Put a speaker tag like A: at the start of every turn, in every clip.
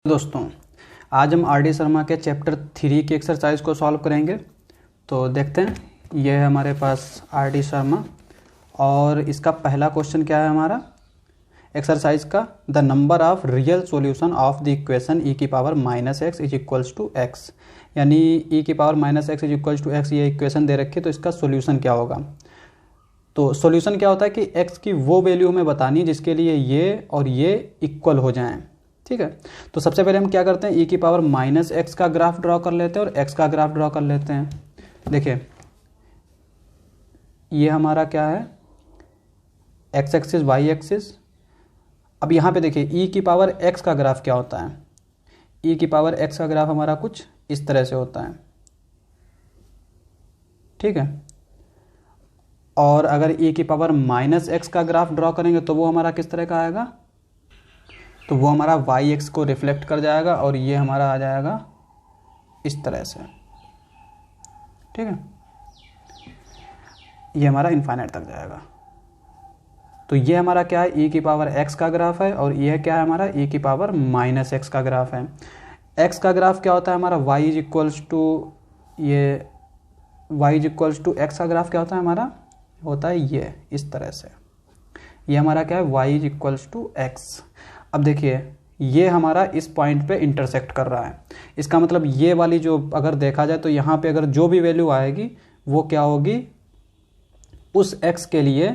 A: दोस्तों, आज हम आर डी शर्मा के चैप्टर 3 की एक्सरसाइज को सॉल्व करेंगे। तो देखते हैं, यह है हमारे पास आर डी शर्मा और इसका पहला क्वेश्चन क्या है हमारा एक्सरसाइज का, the number of real solution of the equation e की power minus x is equals to x. यानी e की power minus x is equals to x ये इक्वेशन दे रखी है, तो इसका सॉल्यूशन क्या होगा। तो सॉल्यूशन क्या होता है कि x की वो वैल्यू हमें बतानी है जिसके लिए ये और ये इक्वल हो जाएं। ठीक है, तो सबसे पहले हम क्या करते हैं, e की पावर माइनस एक्स का ग्राफ ड्रॉ कर लेते हैं और x का ग्राफ ड्रॉ कर लेते हैं। देखिए ये हमारा क्या है, x एक्सिस y एक्सिस। अब यहाँ पे देखिए e की पावर x का ग्राफ क्या होता है, e की पावर x का ग्राफ हमारा कुछ इस तरह से होता है। ठीक है, और अगर e की पावर माइनस एक्स का ग्राफ ड्रॉ करेंगे तो वो हमारा किस तरह का आएगा, तो वो हमारा वाई एक्स को रिफ्लेक्ट कर जाएगा और ये हमारा आ जाएगा इस तरह से। ठीक है, ये हमारा इनफाइनाइट तक जाएगा। तो ये हमारा क्या है, e की पावर x का ग्राफ है और ये क्या है हमारा e की पावर माइनस एक्स का ग्राफ है। x का ग्राफ क्या होता है हमारा, y इज इक्वल्स टू ये y is equals to x का ग्राफ क्या होता है हमारा, होता है ये इस तरह से। ये हमारा क्या है, y is equals to x. अब देखिए ये हमारा इस पॉइंट पे इंटरसेक्ट कर रहा है, इसका मतलब ये वाली जो अगर देखा जाए तो यहाँ पे अगर जो भी वैल्यू आएगी वो क्या होगी, उस x के लिए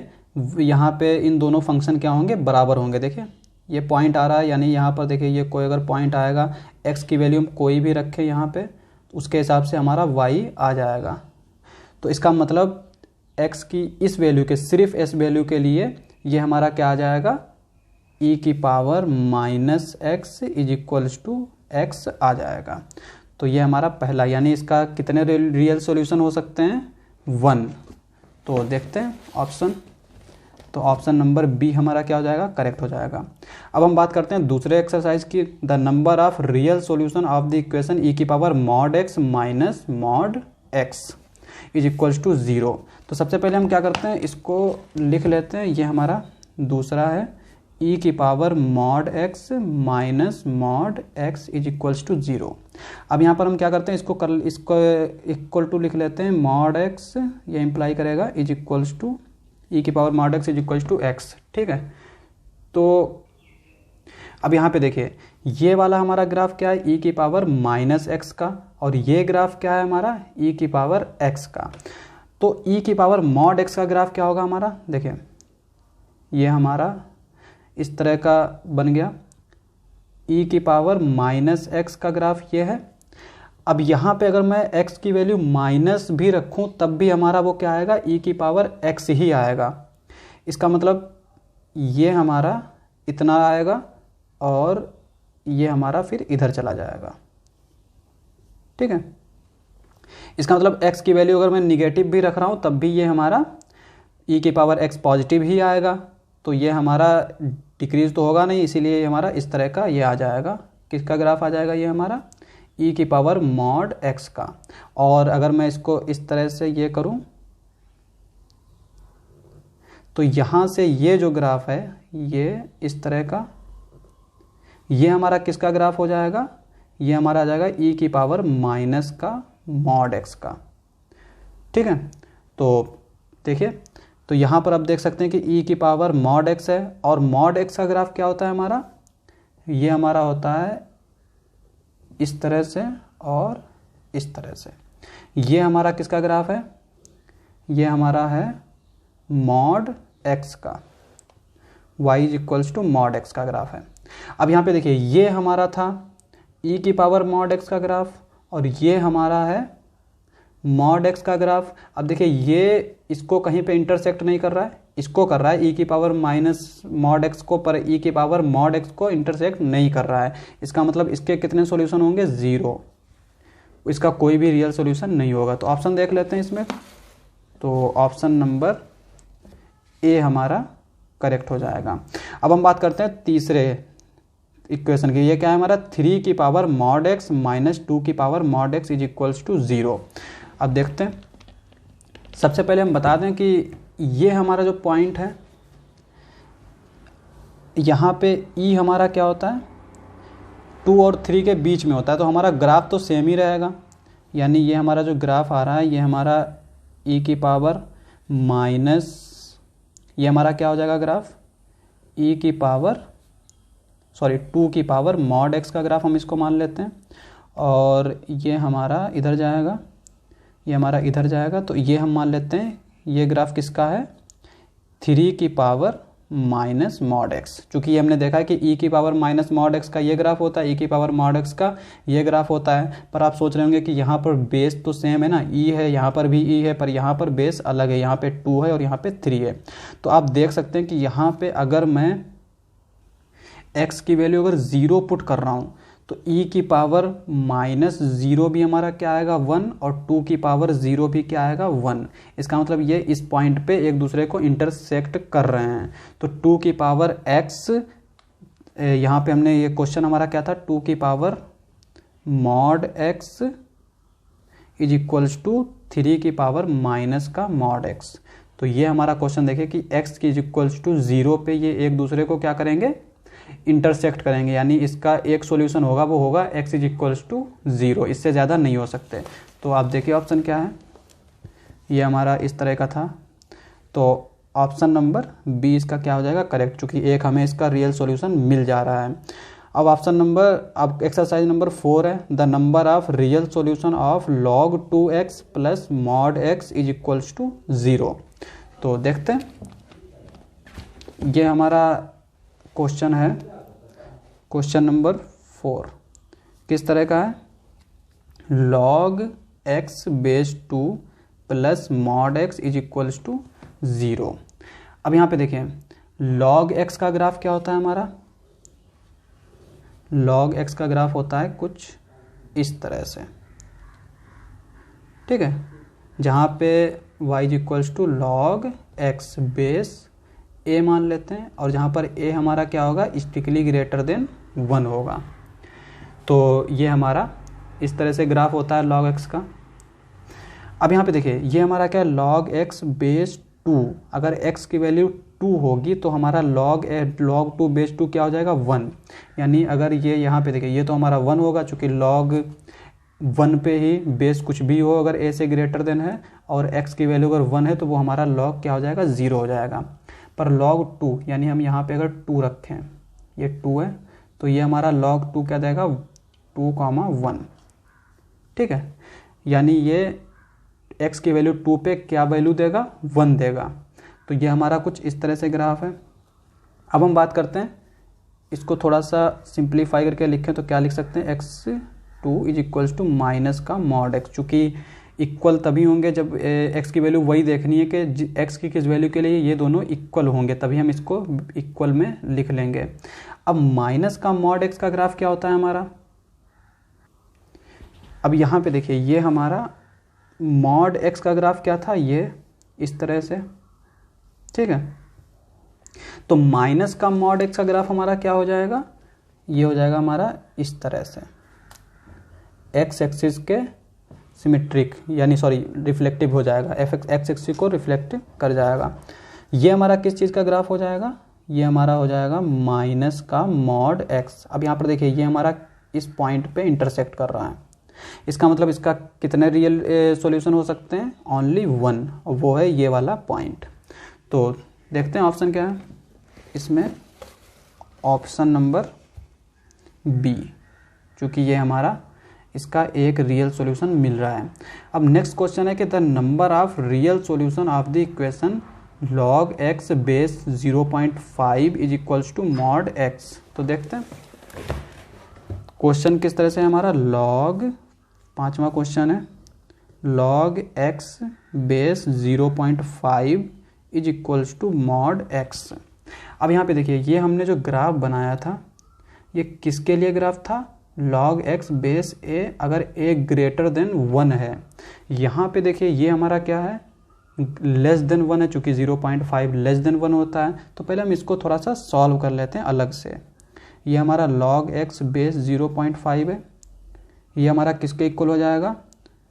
A: यहाँ पे इन दोनों फंक्शन क्या होंगे, बराबर होंगे। देखिए ये पॉइंट आ रहा है, यानी यहाँ पर देखिए ये कोई अगर पॉइंट आएगा, x की वैल्यू हम कोई भी रखें यहाँ पे, उसके हिसाब से हमारा y आ जाएगा। तो इसका मतलब x की इस वैल्यू के, सिर्फ इस वैल्यू के लिए ये हमारा क्या आ जाएगा, e की power minus x is equals to x आ जाएगा। तो ये हमारा पहला, यानी इसका कितने रियल सॉल्यूशन हो सकते हैं, 1। तो देखते हैं ऑप्शन, तो ऑप्शन नंबर बी हमारा क्या हो जाएगा, करेक्ट हो जाएगा। अब हम बात करते हैं दूसरे एक्सरसाइज की, the number of real solution of the equation e की power mod x minus mod x is equals to 0। तो सबसे पहले हम क्या करते हैं, इसको लिख लेते हैं। ये हमारा दूसरा है, e की power mod x minus mod x is equals to 0। अब यहाँ पर हम क्या करते हैं, इसको इक्वल टू लिख लेते हैं, मॉड एक्स ये इम्प्लाई करेगा इज इक्वल्स टू e की power mod x is equals to x. ठीक है, तो अब यहाँ पे देखिए ये वाला हमारा ग्राफ क्या है, e की पावर माइनस एक्स का, और ये ग्राफ क्या है हमारा, e की पावर x का। तो e की पावर मॉड x का ग्राफ क्या होगा हमारा, देखिए ये हमारा इस तरह का बन गया, e की पावर माइनस एक्स का ग्राफ ये है। अब यहाँ पे अगर मैं x की वैल्यू माइनस भी रखूँ तब भी हमारा वो क्या आएगा, e की पावर x ही आएगा। इसका मतलब ये हमारा इतना आएगा और ये हमारा फिर इधर चला जाएगा। ठीक है, इसका मतलब x की वैल्यू अगर मैं निगेटिव भी रख रहा हूँ तब भी ये हमारा e की पावर x पॉजिटिव ही आएगा। तो ये हमारा डिक्रीज तो होगा नहीं, इसीलिए ये हमारा इस तरह का ये आ जाएगा। किसका ग्राफ आ जाएगा, ये हमारा e की पावर मॉड x का। और अगर मैं इसको इस तरह से ये करूं तो यहाँ से ये जो ग्राफ है ये इस तरह का, ये हमारा किसका ग्राफ हो जाएगा, ये हमारा आ जाएगा e की पावर माइनस का मॉड x का। ठीक है, तो देखिए तो यहाँ पर आप देख सकते हैं कि e की पावर मॉड x है और मॉड x का ग्राफ क्या होता है हमारा, ये हमारा होता है इस तरह से और इस तरह से। ये हमारा किसका ग्राफ है, ये हमारा है मॉड x का, y is equals to mod x का ग्राफ है। अब यहाँ पे देखिए ये हमारा था e की पावर मॉड x का ग्राफ और ये हमारा है मॉड x का ग्राफ। अब देखिए ये इसको कहीं पे इंटरसेक्ट नहीं कर रहा है, इसको कर रहा है, e की पावर माइनस मॉड x को, पर e की पावर मॉड x को इंटरसेक्ट नहीं कर रहा है। इसका मतलब इसके कितने सॉल्यूशन होंगे, 0। इसका कोई भी रियल सॉल्यूशन नहीं होगा। तो ऑप्शन देख लेते हैं इसमें, तो ऑप्शन नंबर ए हमारा करेक्ट हो जाएगा। अब हम बात करते हैं तीसरे इक्वेशन की, ये क्या है हमारा, 3 की पावर मॉड एक्स माइनस 2 की power mod x is equals to 0। अब देखते हैं, सबसे पहले हम बता दें कि ये हमारा जो पॉइंट है, यहाँ पे e हमारा क्या होता है, 2 और 3 के बीच में होता है, तो हमारा ग्राफ तो सेम ही रहेगा। यानी ये हमारा जो ग्राफ आ रहा है ये हमारा e की पावर माइनस, ये हमारा क्या हो जाएगा ग्राफ, e की पावर 2 की पावर मॉड x का ग्राफ हम इसको मान लेते हैं। और ये हमारा इधर जाएगा, ये हमारा इधर जाएगा, तो ये हम मान लेते हैं ये ग्राफ किसका है, 3 की पावर माइनस मॉड एक्स। चूँकि ये हमने देखा है कि e की पावर माइनस मॉड एक्स का ये ग्राफ होता है, e की पावर मॉड एक्स का ये ग्राफ होता है। पर आप सोच रहे होंगे कि यहाँ पर बेस तो सेम है ना, e है, यहाँ पर भी e है, पर यहाँ पर बेस अलग है, यहाँ पे 2 है और यहाँ पे 3 है। तो आप देख सकते हैं कि यहाँ पे अगर मैं x की वैल्यू अगर 0 पुट कर रहा हूँ तो e की पावर माइनस 0 भी हमारा क्या आएगा 1, और 2 की पावर 0 भी क्या आएगा 1। इसका मतलब ये इस पॉइंट पे एक दूसरे को इंटरसेक्ट कर रहे हैं। तो 2 की पावर x, यहाँ पे हमने ये क्वेश्चन हमारा क्या था, 2 की power mod x is equals to 3 की पावर माइनस का मॉड x। तो ये हमारा क्वेश्चन देखिए कि x की इज इक्वल्स टू 0 पे ये एक दूसरे को क्या करेंगे, इंटरसेक्ट करेंगे। यानी इसका एक सॉल्यूशन होगा, वो होगा x इज इक्वल्स टू 0, इससे ज़्यादा नहीं हो सकते। तो आप देखिए ऑप्शन क्या है, ये हमारा इस तरह का था। तो ऑप्शन नंबर बी इसका क्या हो जाएगा करेक्ट, चूँकि एक हमें इसका रियल सॉल्यूशन मिल जा रहा है। अब ऑप्शन नंबर, अब एक्सरसाइज नंबर 4 है, the number of real solution of log 2x plus mod x is equals to 0। तो देखते हैं, ये हमारा क्वेश्चन है, क्वेश्चन नंबर 4 किस तरह का है, log x base 2 plus mod x is equals to 0। अब यहाँ पे देखिए log x का ग्राफ क्या होता है हमारा, log x का ग्राफ होता है कुछ इस तरह से, ठीक है, जहाँ पे y is equals to log x base a मान लेते हैं, और जहाँ पर a हमारा क्या होगा, स्ट्रिक्टली ग्रेटर देन 1 होगा। तो ये हमारा इस तरह से ग्राफ होता है log x का। अब यहाँ पे देखिए ये हमारा क्या है, log x बेस 2, अगर x की वैल्यू 2 होगी तो हमारा log 2 बेस 2 क्या हो जाएगा 1। यानी अगर ये यहाँ पे देखिए ये तो हमारा 1 होगा, चूँकि log 1 पे ही बेस कुछ भी हो अगर a से ग्रेटर देन है, और x की वैल्यू अगर 1 है तो वो हमारा log क्या हो जाएगा 0 हो जाएगा। पर log 2 यानी हम यहाँ पे अगर 2 रखें, ये 2 है, तो ये हमारा log 2 क्या देगा 2,1, ठीक है। यानी ये x की वैल्यू 2 पे क्या वैल्यू देगा 1 देगा। तो ये हमारा कुछ इस तरह से ग्राफ है। अब हम बात करते हैं, इसको थोड़ा सा सिंप्लीफाई करके लिखें तो क्या लिख सकते हैं, x2 is equals to minus का मॉड x। चूँकि इक्वल तभी होंगे जब x की वैल्यू वही देखनी है कि x की किस वैल्यू के लिए ये दोनों इक्वल होंगे, तभी हम इसको इक्वल में लिख लेंगे। अब माइनस का मॉड x का ग्राफ क्या होता है हमारा, अब यहाँ पे देखिए ये हमारा मॉड x का ग्राफ क्या था, ये इस तरह से, ठीक है। तो माइनस का मॉड x का ग्राफ हमारा क्या हो जाएगा, ये हो जाएगा हमारा इस तरह से, x एक्सिस के सिमेट्रिक, यानी सॉरी रिफ्लेक्टिव हो जाएगा, x एक्सिस को रिफ्लेक्ट कर जाएगा। ये हमारा किस चीज़ का ग्राफ हो जाएगा, ये हमारा हो जाएगा माइनस का मॉड x। अब यहाँ पर देखिए ये हमारा इस पॉइंट पे इंटरसेक्ट कर रहा है, इसका मतलब इसका कितने रियल सॉल्यूशन हो सकते हैं, ओनली 1, और वो है ये वाला पॉइंट। तो देखते हैं ऑप्शन क्या है इसमें, ऑप्शन नंबर बी, चूँकि ये हमारा इसका एक रियल सॉल्यूशन मिल रहा है। अब नेक्स्ट क्वेश्चन है कि the number of real solution of the equation log x base 0.5 is equals to mod x। तो देखते हैं क्वेश्चन किस तरह से है हमारा, log, 5वां क्वेश्चन है, log x base 0.5 is equals to mod x। अब यहाँ पे देखिए ये हमने जो ग्राफ बनाया था ये किसके लिए ग्राफ था, log x बेस a अगर a ग्रेटर देन 1 है। यहाँ पे देखिए ये हमारा क्या है, लेस देन 1 है, चूँकि 0.5 लेस देन 1 होता है। तो पहले हम इसको थोड़ा सा सॉल्व कर लेते हैं अलग से। ये हमारा log x बेस 0.5 है, ये हमारा किसके इक्वल हो जाएगा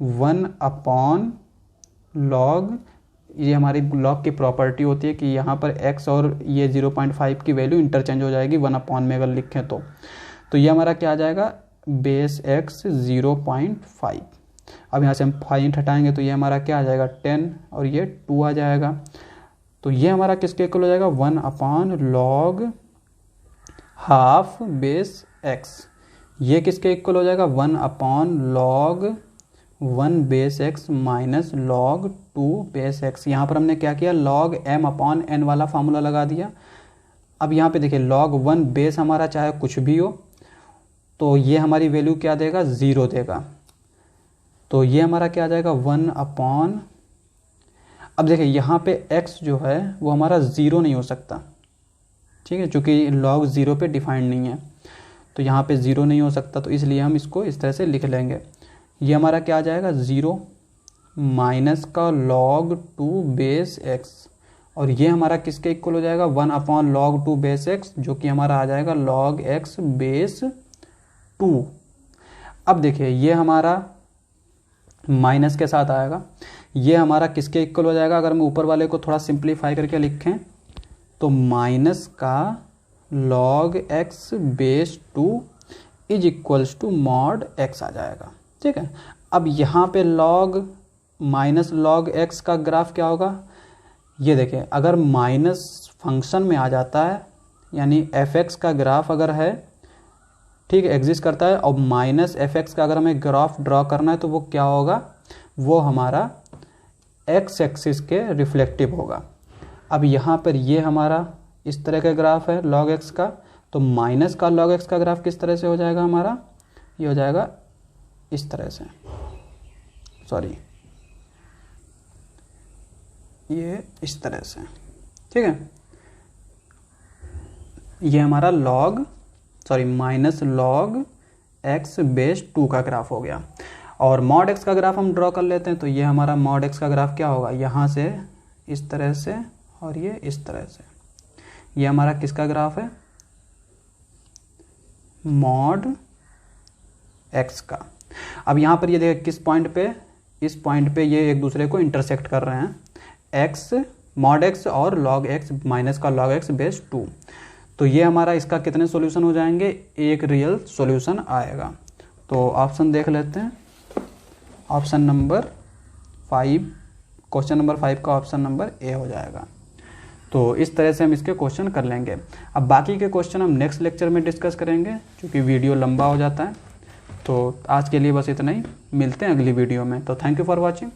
A: 1/log, ये हमारी log की प्रॉपर्टी होती है कि यहाँ पर x और ये 0.5 की वैल्यू इंटरचेंज हो जाएगी 1/, में अगर लिखें तो तो ये हमारा क्या आ जाएगा, बेस x 0.5। अब यहाँ से हम 5 हटाएंगे तो ये हमारा क्या आ जाएगा 10 और ये 2 आ जाएगा। तो ये हमारा किसके इक्वल हो जाएगा 1/log हाफ बेस x। ये किसके इक्वल हो जाएगा 1/log 1 base x minus log 2 base x। यहाँ पर हमने क्या किया, log m/n वाला फार्मूला लगा दिया। अब यहाँ पे देखिए log 1 बेस हमारा चाहे कुछ भी हो तो ये हमारी वैल्यू क्या देगा, 0 देगा। तो ये हमारा क्या आ जाएगा 1/, अब देखिए यहाँ पे x जो है वो हमारा 0 नहीं हो सकता, ठीक है, चूँकि log 0 पे डिफाइंड नहीं है तो यहाँ पे 0 नहीं हो सकता, तो इसलिए हम इसको इस तरह से लिख लेंगे। ये हमारा क्या आ जाएगा 0 माइनस का log 2 बेस x, और ये हमारा किसके इक्वल हो जाएगा 1/log 2 बेस x, जो कि हमारा आ जाएगा log x बेस 2। अब देखिए ये हमारा माइनस के साथ आएगा, ये हमारा किसके इक्वल हो जाएगा, अगर हम ऊपर वाले को थोड़ा सिंप्लीफाई करके लिखें तो माइनस का log x base 2 is equals to mod x आ जाएगा, ठीक है। अब यहाँ पे log माइनस log x का ग्राफ क्या होगा, ये देखें, अगर माइनस फंक्शन में आ जाता है यानी fx का ग्राफ अगर है, ठीक है, एग्जिस्ट करता है, और माइनस fx का अगर हमें ग्राफ ड्रॉ करना है तो वो क्या होगा, वो हमारा x एक्सिस के रिफ्लेक्टिव होगा। अब यहाँ पर ये हमारा इस तरह का ग्राफ है log x का, तो माइनस का log x का ग्राफ किस तरह से हो जाएगा हमारा, ये हो जाएगा इस तरह से, सॉरी ये इस तरह से, ठीक है। ये हमारा माइनस log x बेस 2 का ग्राफ हो गया। और mod x का ग्राफ हम ड्रॉ कर लेते हैं, तो ये हमारा mod x का ग्राफ क्या होगा, यहाँ से इस तरह से और ये इस तरह से, ये हमारा किसका ग्राफ है, mod x का। अब यहाँ पर ये देखिए किस पॉइंट पे, इस पॉइंट पे ये एक दूसरे को इंटरसेक्ट कर रहे हैं, x mod x और log x माइनस का log x बेस 2। तो ये हमारा इसका कितने सॉल्यूशन हो जाएंगे, एक रियल सॉल्यूशन आएगा। तो ऑप्शन देख लेते हैं, ऑप्शन नंबर 5, क्वेश्चन नंबर 5 का ऑप्शन नंबर ए हो जाएगा। तो इस तरह से हम इसके क्वेश्चन कर लेंगे। अब बाकी के क्वेश्चन हम नेक्स्ट लेक्चर में डिस्कस करेंगे, क्योंकि वीडियो लंबा हो जाता है। तो आज के लिए बस इतना ही, मिलते हैं अगली वीडियो में। तो थैंक यू फॉर वॉचिंग।